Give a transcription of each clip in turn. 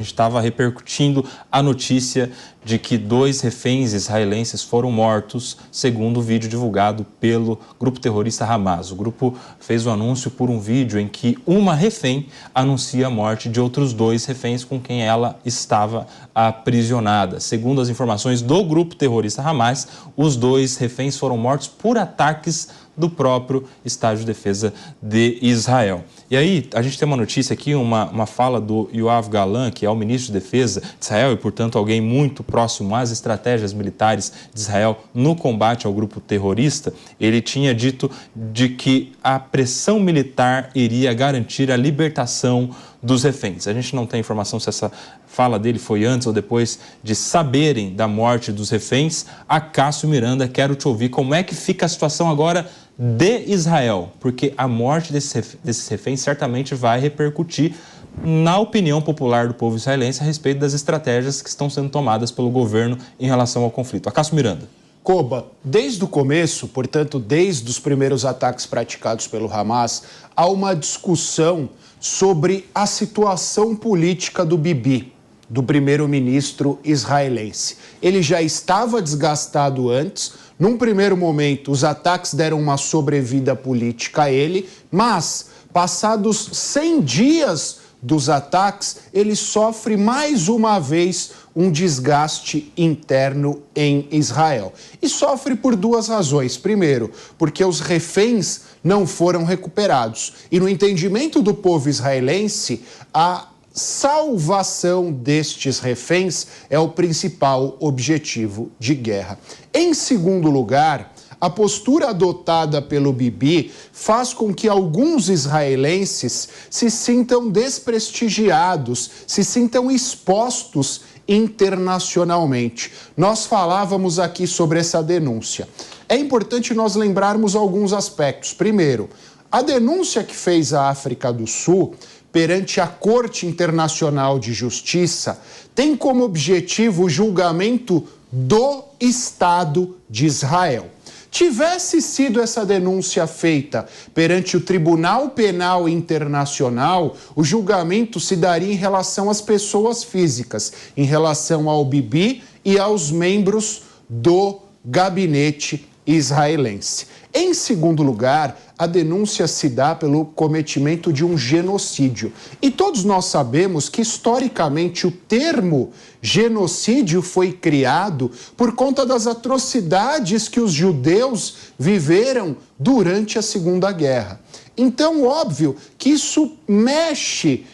A gente estava repercutindo a notícia de que 2 reféns israelenses foram mortos, segundo o vídeo divulgado pelo grupo terrorista Hamas. O grupo fez o anúncio por um vídeo em que uma refém anuncia a morte de outros 2 reféns com quem ela estava aprisionada. Segundo as informações do grupo terrorista Hamas, os 2 reféns foram mortos por ataques do próprio Estado de Defesa de Israel. E aí, a gente tem uma notícia aqui, uma fala do Yoav Gallant, que é o ministro de Defesa de Israel e, portanto, alguém muito próximo às estratégias militares de Israel no combate ao grupo terrorista. Ele tinha dito de que a pressão militar iria garantir a libertação dos reféns. A gente não tem informação se essa fala dele foi antes ou depois de saberem da morte dos reféns. Acácio Miranda, quero te ouvir. Como é que fica a situação agora de Israel? Porque a morte desses reféns certamente vai repercutir na opinião popular do povo israelense a respeito das estratégias que estão sendo tomadas pelo governo em relação ao conflito. Acácio Miranda. Koba, desde o começo, portanto, desde os primeiros ataques praticados pelo Hamas, há uma discussão sobre a situação política do Bibi, do primeiro-ministro israelense. Ele já estava desgastado antes. Num primeiro momento, os ataques deram uma sobrevida política a ele, mas, passados 100 dias dos ataques, ele sofre mais uma vez um desgaste interno em Israel. E sofre por 2 razões. Primeiro, porque os reféns não foram recuperados. E no entendimento do povo israelense, a salvação destes reféns é o principal objetivo de guerra. Em segundo lugar, a postura adotada pelo Bibi faz com que alguns israelenses se sintam desprestigiados, se sintam expostos internacionalmente. Nós falávamos aqui sobre essa denúncia. É importante nós lembrarmos alguns aspectos. Primeiro, a denúncia que fez a África do Sul perante a Corte Internacional de Justiça tem como objetivo o julgamento do Estado de Israel. Tivesse sido essa denúncia feita perante o Tribunal Penal Internacional, o julgamento se daria em relação às pessoas físicas, em relação ao Bibi e aos membros do gabinete israelense. Em segundo lugar, a denúncia se dá pelo cometimento de um genocídio. E todos nós sabemos que, historicamente, o termo genocídio foi criado por conta das atrocidades que os judeus viveram durante a Segunda Guerra. Então, óbvio que isso mexe,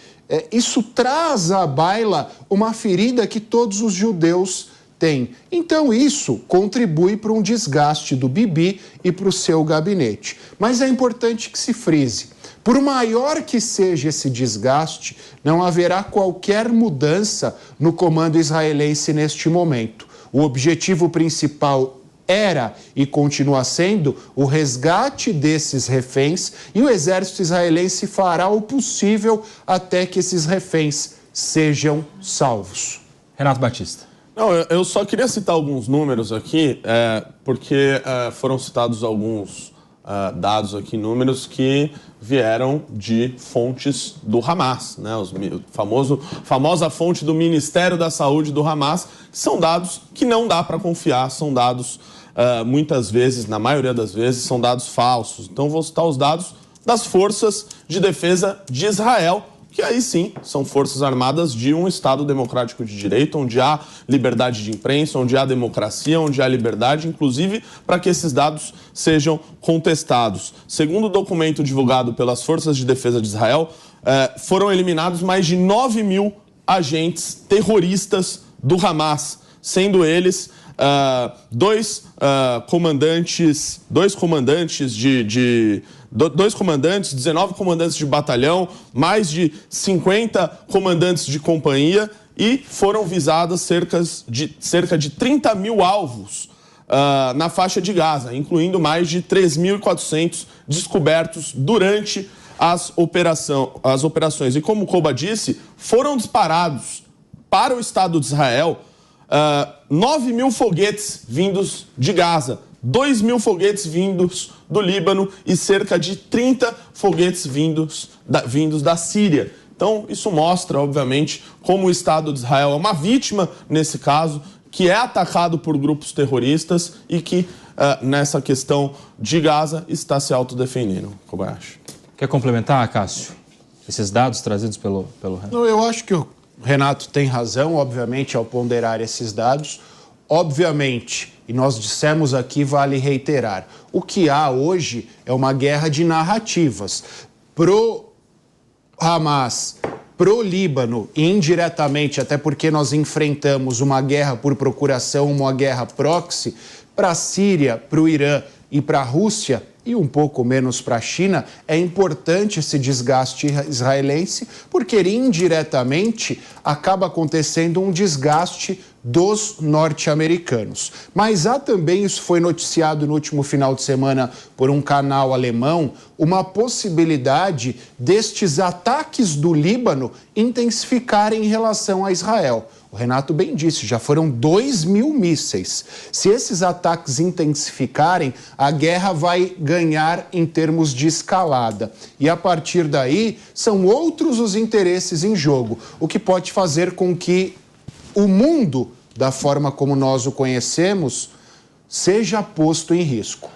isso traz à baila uma ferida que todos os judeus têm. Então isso contribui para um desgaste do Bibi e para o seu gabinete. Mas é importante que se frise. Por maior que seja esse desgaste, não haverá qualquer mudança no comando israelense neste momento. O objetivo principal era e continua sendo o resgate desses reféns e o exército israelense fará o possível até que esses reféns sejam salvos. Renato Batista. Não, eu só queria citar alguns números aqui, porque foram citados alguns dados aqui, números que vieram de fontes do Hamas, né? Famosa fonte do Ministério da Saúde do Hamas, que são dados que não dá para confiar, são dados, muitas vezes, na maioria das vezes, são dados falsos. Então, vou citar os dados das Forças de Defesa de Israel, que aí sim são forças armadas de um Estado democrático de direito, onde há liberdade de imprensa, onde há democracia, onde há liberdade, inclusive para que esses dados sejam contestados. Segundo o documento divulgado pelas Forças de Defesa de Israel, foram eliminados mais de 9 mil agentes terroristas do Hamas, sendo eles dois comandantes, 19 comandantes de batalhão, mais de 50 comandantes de companhia e foram visadas cerca de 30 mil alvos na faixa de Gaza, incluindo mais de 3.400 descobertos durante as operações. E como o Koba disse, foram disparados para o Estado de Israel 9 mil foguetes vindos de Gaza, 2 mil foguetes vindos do Líbano e cerca de 30 foguetes vindos da Síria. Então, isso mostra, obviamente, como o Estado de Israel é uma vítima nesse caso, que é atacado por grupos terroristas e que, nessa questão de Gaza, está se autodefendendo. Kobayashi. Quer complementar, Cássio, esses dados trazidos pelo Renato? Não, eu acho que o Renato tem razão, obviamente, ao ponderar esses dados. Obviamente, e nós dissemos aqui, vale reiterar, o que há hoje é uma guerra de narrativas. Pro Hamas, pro Líbano e indiretamente, até porque nós enfrentamos uma guerra por procuração, uma guerra proxy, para a Síria, para o Irã e para a Rússia, e um pouco menos para a China, é importante esse desgaste israelense, porque indiretamente acaba acontecendo um desgaste dos norte-americanos. Mas há também, isso foi noticiado no último final de semana por um canal alemão, uma possibilidade destes ataques do Líbano intensificarem em relação a Israel. O Renato bem disse, já foram 2.000 mísseis. Se esses ataques intensificarem, a guerra vai ganhar em termos de escalada. E a partir daí, são outros os interesses em jogo, o que pode fazer com que o mundo, da forma como nós o conhecemos, seja posto em risco.